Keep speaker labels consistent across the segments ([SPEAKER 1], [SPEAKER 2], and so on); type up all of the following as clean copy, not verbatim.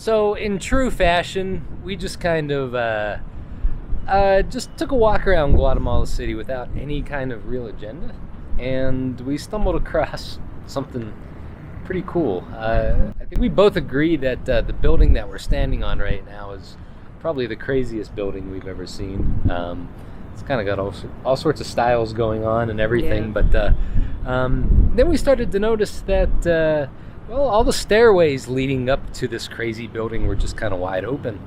[SPEAKER 1] So in true fashion, we just kind of just took a walk around Guatemala City without any kind of real agenda, and we stumbled across something pretty cool. I think we both agree that the building that we're standing on right now is probably the craziest building we've ever seen. It's kind of got all sorts of styles going on and everything, yeah. But then we started to notice that well, all the stairways leading up to this crazy building were just kind of wide open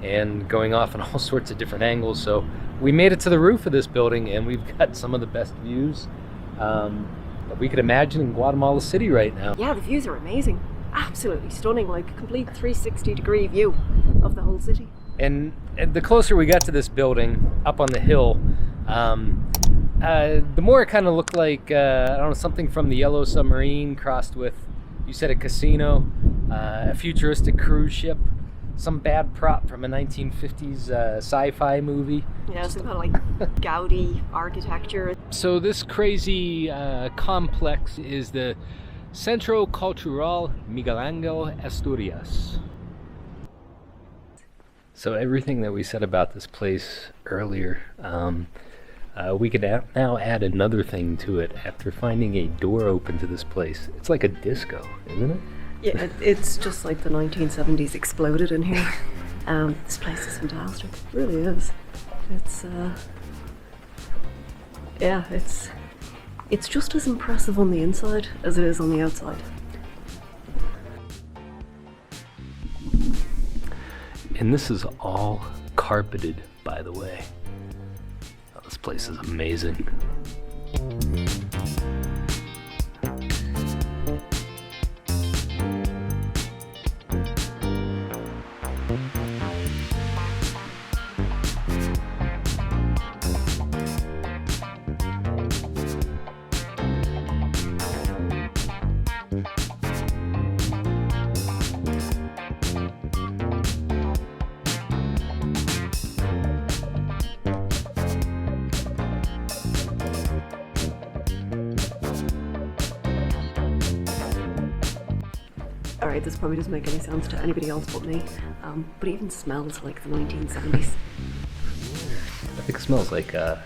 [SPEAKER 1] and going off in all sorts of different angles. So we made it to the roof of this building, and we've got some of the best views that we could imagine in Guatemala City right now.
[SPEAKER 2] Yeah, the views are amazing. Absolutely stunning, like a complete 360-degree view of the whole city.
[SPEAKER 1] And the closer we got to this building, up on the hill, the more it kind of looked like, I don't know, something from the Yellow Submarine crossed with, you said, a casino, a futuristic cruise ship, some bad prop from a 1950s sci-fi movie.
[SPEAKER 2] Yeah, some kind of like Gaudi architecture.
[SPEAKER 1] So this crazy complex is the Centro Cultural Miguel Ángel Asturias. So everything that we said about this place earlier, we could now add another thing to it after finding a door open to this place. It's like a disco, isn't it?
[SPEAKER 2] Yeah, it's just like the 1970s exploded in here. This place is fantastic. It really is. It's, yeah, it's just as impressive on the inside as it is on the outside.
[SPEAKER 1] And this is all carpeted, by the way. Oh, this place is amazing.
[SPEAKER 2] Alright, this probably doesn't make any sense to anybody else but me, but it even smells like the 1970s.
[SPEAKER 1] I think it smells like a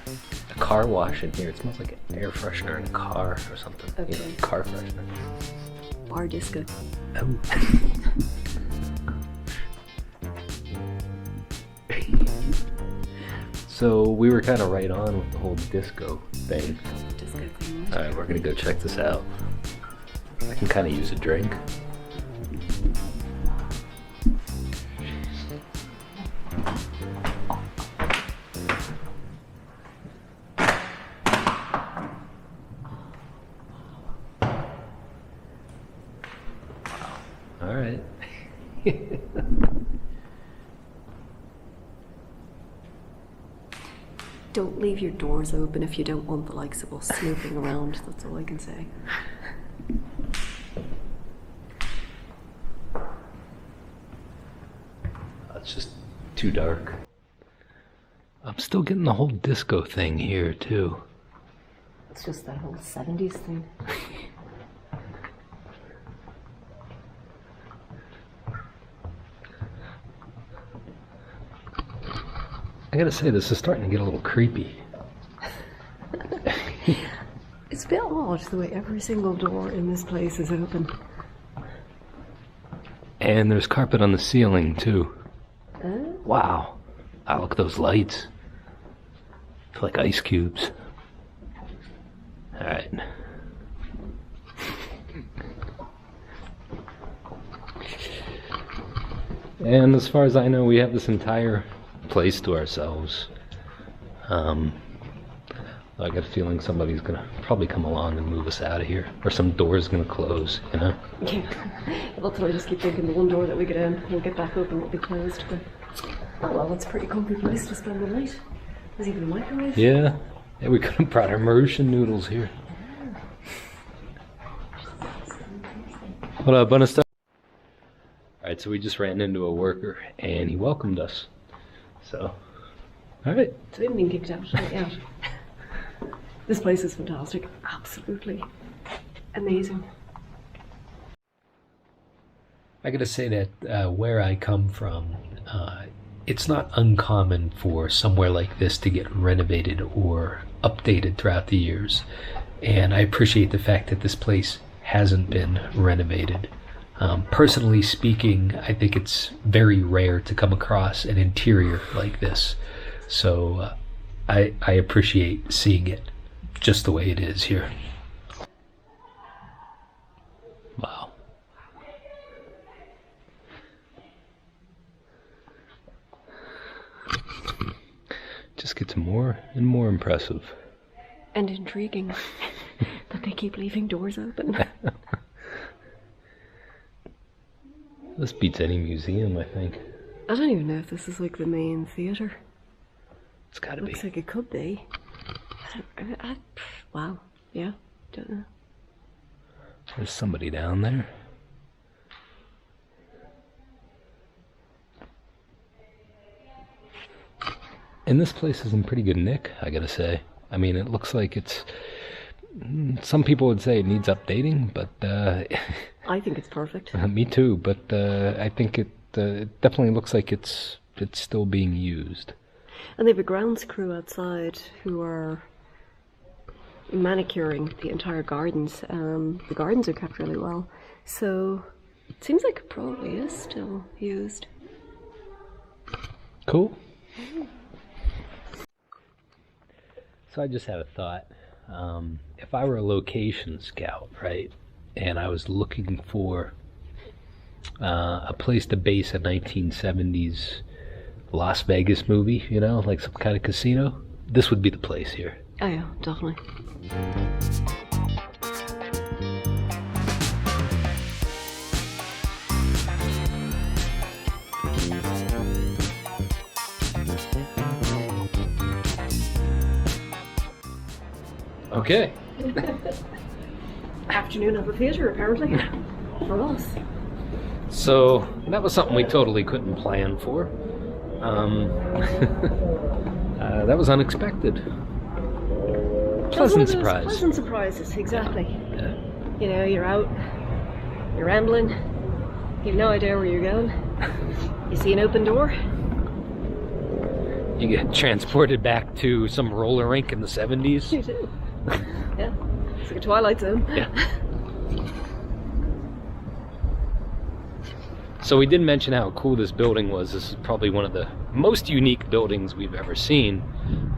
[SPEAKER 1] car wash in here. It smells like an air freshener in a car or something.
[SPEAKER 2] Okay.
[SPEAKER 1] You know, car freshener.
[SPEAKER 2] Bar disco.
[SPEAKER 1] Oh. So we were kind of right on with the whole disco thing.
[SPEAKER 2] Disco thing.
[SPEAKER 1] Alright, we're gonna go check this out. I can kind of use a drink. All right.
[SPEAKER 2] Don't leave your doors open if you don't want the likes of us snooping around. That's all I can say.
[SPEAKER 1] It's just too dark. I'm still getting the whole disco thing here too.
[SPEAKER 2] It's just that whole 70s thing.
[SPEAKER 1] I gotta say, this is starting to get a little creepy.
[SPEAKER 2] It's a bit odd the way every single door in this place is open.
[SPEAKER 1] And there's carpet on the ceiling too. Wow. Ah, look at those lights. They're like ice cubes. Alright. And as far as I know, we have this entire place to ourselves. I got a feeling somebody's gonna probably come along and move us out of here, or some door's gonna close, you know?
[SPEAKER 2] Yeah, that's what I just keep thinking. The one door that we get in, we'll get back open, will be closed. But oh well, it's a pretty comfy place to spend the night. There's even a microwave.
[SPEAKER 1] Yeah, we could have brought our Mauritian noodles here. Hola, buenas tardes. Alright, so we just ran into a worker and he welcomed us. So, alright.
[SPEAKER 2] So we haven't been kicked out yet. This place is fantastic. Absolutely amazing.
[SPEAKER 1] I gotta say that where I come from, it's not uncommon for somewhere like this to get renovated or updated throughout the years. And I appreciate the fact that this place hasn't been renovated. Personally speaking, I think it's very rare to come across an interior like this. So I appreciate seeing it just the way it is here. Wow. Just gets more and more impressive.
[SPEAKER 2] And intriguing that they keep leaving doors open.
[SPEAKER 1] This beats any museum, I think.
[SPEAKER 2] I don't even know if this is like the main theatre.
[SPEAKER 1] It's gotta be.
[SPEAKER 2] Looks like it could be. Wow. Yeah. Don't know.
[SPEAKER 1] There's somebody down there. And this place is in pretty good nick, I gotta say. I mean, it looks like it's... Some people would say it needs updating, but...
[SPEAKER 2] I think it's perfect.
[SPEAKER 1] Me too, but I think it definitely looks like it's still being used.
[SPEAKER 2] And they have a grounds crew outside who are manicuring the entire gardens. The gardens are kept really well. So it seems like it probably is still used.
[SPEAKER 1] Cool. So I just had a thought. If I were a location scout, right, and I was looking for a place to base a 1970s Las Vegas movie, you know, like some kind of casino, this would be the place here.
[SPEAKER 2] Oh yeah, definitely.
[SPEAKER 1] Okay.
[SPEAKER 2] Afternoon of the theatre, apparently, for us.
[SPEAKER 1] So that was something we totally couldn't plan for. That was unexpected. Pleasant surprise.
[SPEAKER 2] Pleasant surprises, exactly.
[SPEAKER 1] Yeah.
[SPEAKER 2] You know, you're out, you're rambling, you have no idea where you're going. You see an open door.
[SPEAKER 1] You get transported back to some roller rink in the 70s.
[SPEAKER 2] You do. Yeah, it's like a Twilight Zone.
[SPEAKER 1] Yeah. So we did mention how cool this building was. This is probably one of the most unique buildings we've ever seen.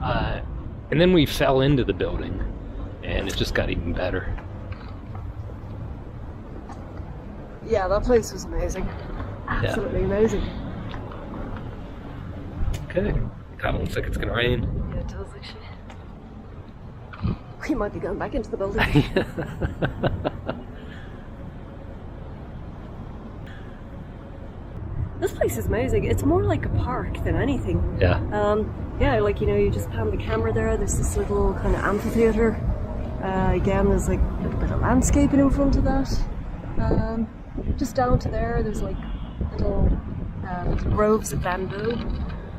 [SPEAKER 1] And then we fell into the building, and it just got even better.
[SPEAKER 2] Yeah, that place was amazing. Absolutely amazing.
[SPEAKER 1] Okay. Kind of looks like it's gonna rain.
[SPEAKER 2] Yeah, it does actually. We might be going back into the building. This place is amazing. It's more like a park than anything.
[SPEAKER 1] Yeah.
[SPEAKER 2] Yeah, like, you know, you just pan the camera there. There's this little kind of amphitheater. Again, there's like a little bit of landscaping in front of that. Just down to there, there's like little groves of bamboo.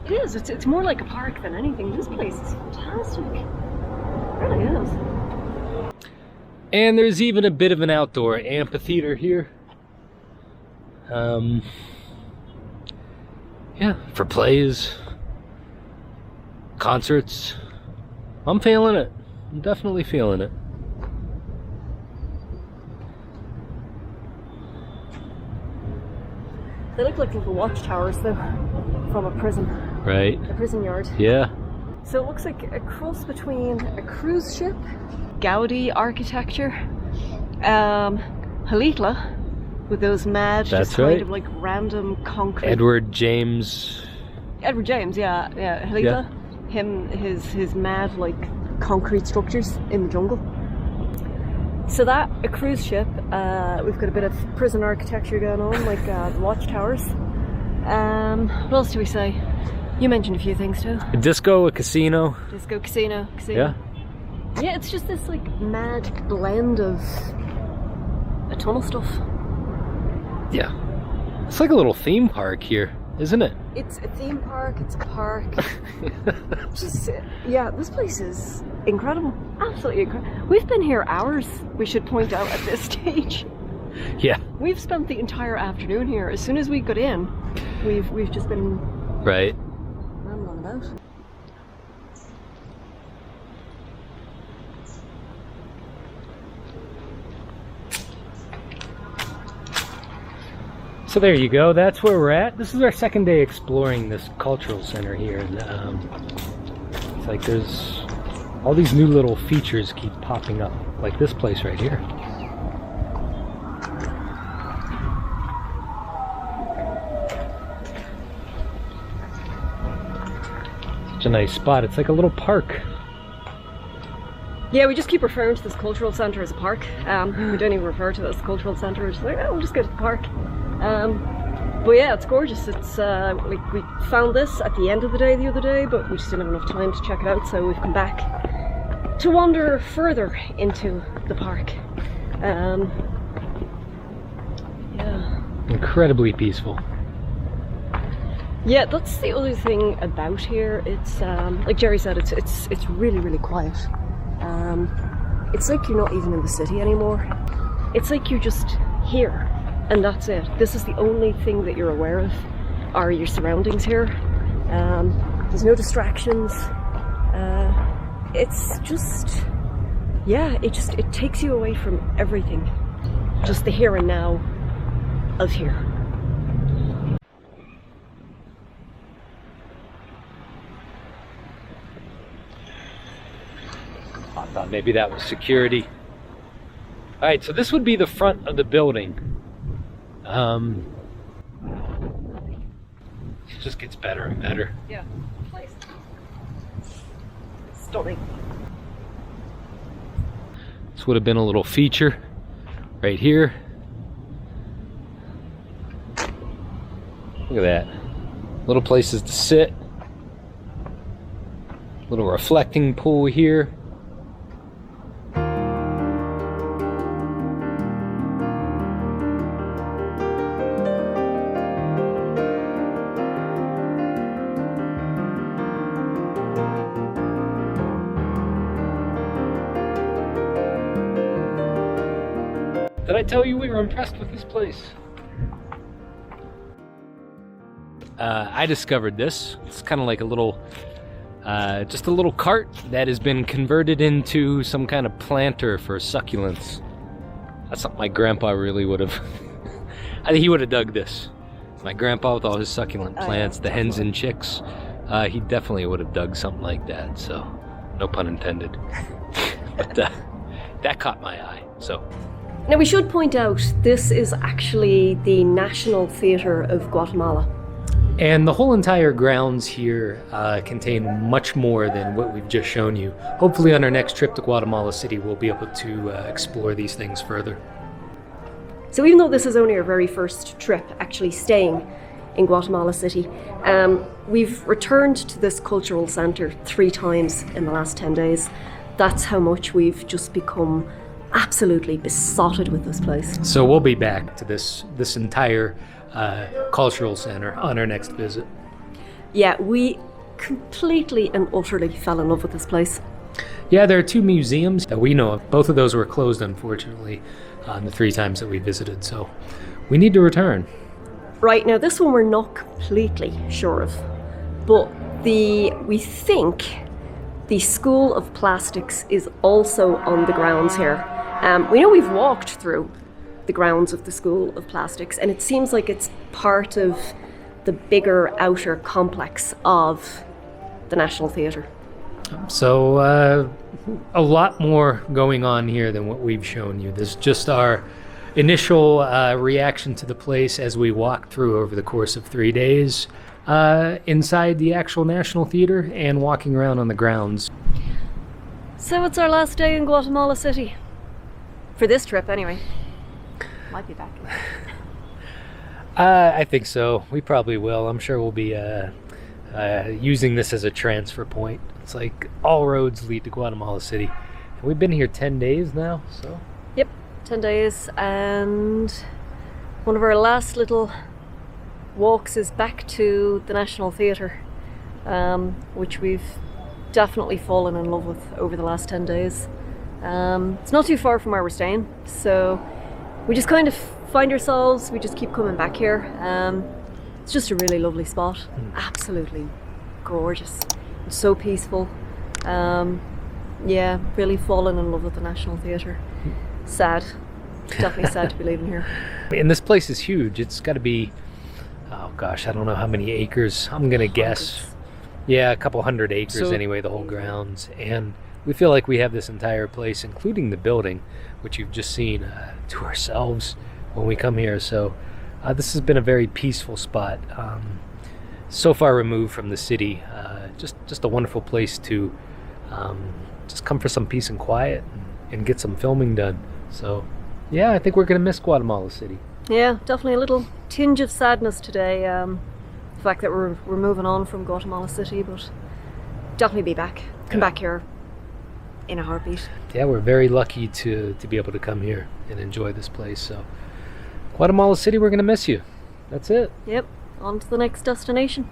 [SPEAKER 2] It is. It's more like a park than anything. This place is fantastic. It really is.
[SPEAKER 1] And there's even a bit of an outdoor amphitheater here. Yeah, for plays, concerts. I'm feeling it. I'm definitely feeling it.
[SPEAKER 2] They look like little watchtowers, though, from a prison.
[SPEAKER 1] Right.
[SPEAKER 2] A prison yard.
[SPEAKER 1] Yeah.
[SPEAKER 2] So it looks like a cross between a cruise ship, Gaudi architecture, Halitla, with those mad,
[SPEAKER 1] That's
[SPEAKER 2] just kind
[SPEAKER 1] right.
[SPEAKER 2] of like random concrete.
[SPEAKER 1] Edward James,
[SPEAKER 2] yeah, Halitla. Yeah. His mad like concrete structures in the jungle. So that, a cruise ship, we've got a bit of prison architecture going on, like the watchtowers. What else do we say? You mentioned a few things too.
[SPEAKER 1] a disco, a casino.
[SPEAKER 2] Disco, casino.
[SPEAKER 1] Yeah.
[SPEAKER 2] Yeah, it's just this like mad blend of a ton of stuff.
[SPEAKER 1] Yeah. It's like a little theme park here, isn't it?
[SPEAKER 2] It's a theme park, it's a park. Just, yeah, this place is incredible. Absolutely incredible. We've been here hours, we should point out at this stage.
[SPEAKER 1] Yeah.
[SPEAKER 2] We've spent the entire afternoon here. As soon as we got in, we've just been
[SPEAKER 1] right
[SPEAKER 2] rambling about.
[SPEAKER 1] So there you go, that's where we're at. This is our second day exploring this cultural center here. And, it's like there's all these new little features keep popping up, like this place right here. Such a nice spot. It's like a little park.
[SPEAKER 2] Yeah, we just keep referring to this cultural centre as a park. We don't even refer to it as a cultural centre. We're just like, oh, we'll just go to the park. But yeah, it's gorgeous. It's like we found this at the end of the day the other day, but we just didn't have enough time to check it out, so we've come back to wander further into the park. Yeah.
[SPEAKER 1] Incredibly peaceful.
[SPEAKER 2] Yeah, that's the other thing about here. It's like Jerry said, it's really, really quiet. It's like you're not even in the city anymore. It's like you're just here. And that's it. This is the only thing that you're aware of, are your surroundings here. There's no distractions. It's just, yeah, it takes you away from everything. Just the here and now of here.
[SPEAKER 1] I thought maybe that was security. All right, so this would be the front of the building. It just gets better and better.
[SPEAKER 2] Yeah, place. Stunning.
[SPEAKER 1] This would have been a little feature right here. Look at that. Little places to sit. Little reflecting pool here. Did I tell you we were impressed with this place? I discovered this. It's kind of like a little, just a little cart that has been converted into some kind of planter for succulents. That's something my grandpa really would have, I think he would have dug this. My grandpa with all his succulent plants, the hens and chicks, he definitely would have dug something like that, so no pun intended. But that caught my eye, so.
[SPEAKER 2] Now we should point out, this is actually the National Theatre of Guatemala.
[SPEAKER 1] And the whole entire grounds here contain much more than what we've just shown you. Hopefully on our next trip to Guatemala City, we'll be able to explore these things further.
[SPEAKER 2] So even though this is only our very first trip actually staying in Guatemala City, we've returned to this cultural centre 3 times in the last 10 days. That's how much we've just become absolutely besotted with this place.
[SPEAKER 1] So we'll be back to this entire cultural center on our next visit.
[SPEAKER 2] Yeah, we completely and utterly fell in love with this place.
[SPEAKER 1] Yeah, there are 2 museums that we know of. Both of those were closed, unfortunately, the 3 times that we visited, so we need to return.
[SPEAKER 2] Right, now this one we're not completely sure of, but we think the School of Plastics is also on the grounds here. We know we've walked through the grounds of the School of Plastics, and it seems like it's part of the bigger outer complex of the National Theatre.
[SPEAKER 1] So a lot more going on here than what we've shown you. This is just our initial reaction to the place as we walked through over the course of 3 days inside the actual National Theatre and walking around on the grounds.
[SPEAKER 2] So it's our last day in Guatemala City. For this trip, anyway. Might be back.
[SPEAKER 1] I think so. We probably will. I'm sure we'll be using this as a transfer point. It's like all roads lead to Guatemala City. And we've been here 10 days now, so.
[SPEAKER 2] Yep, 10 days. And one of our last little walks is back to the National Theatre, which we've definitely fallen in love with over the last 10 days. It's not too far from where we're staying, so we just kind of find ourselves, we just keep coming back here. It's just a really lovely spot, absolutely gorgeous, it's so peaceful. Yeah, really fallen in love with the National Theatre. Sad, definitely sad to be leaving here.
[SPEAKER 1] And this place is huge. It's got to be, oh gosh, I don't know how many acres. I'm gonna guess, yeah, a couple hundred acres anyway, the whole grounds. And we feel like we have this entire place, including the building, which you've just seen, to ourselves when we come here. So this has been a very peaceful spot, so far removed from the city. Just a wonderful place to just come for some peace and quiet and get some filming done. So yeah, I think we're gonna miss Guatemala City.
[SPEAKER 2] Yeah, definitely a little tinge of sadness today, the fact that we're moving on from Guatemala City, but definitely be back, come back here in a heartbeat.
[SPEAKER 1] Yeah, we're very lucky to be able to come here and enjoy this place. So Guatemala City, we're gonna miss you. That's it.
[SPEAKER 2] Yep, on to the next destination.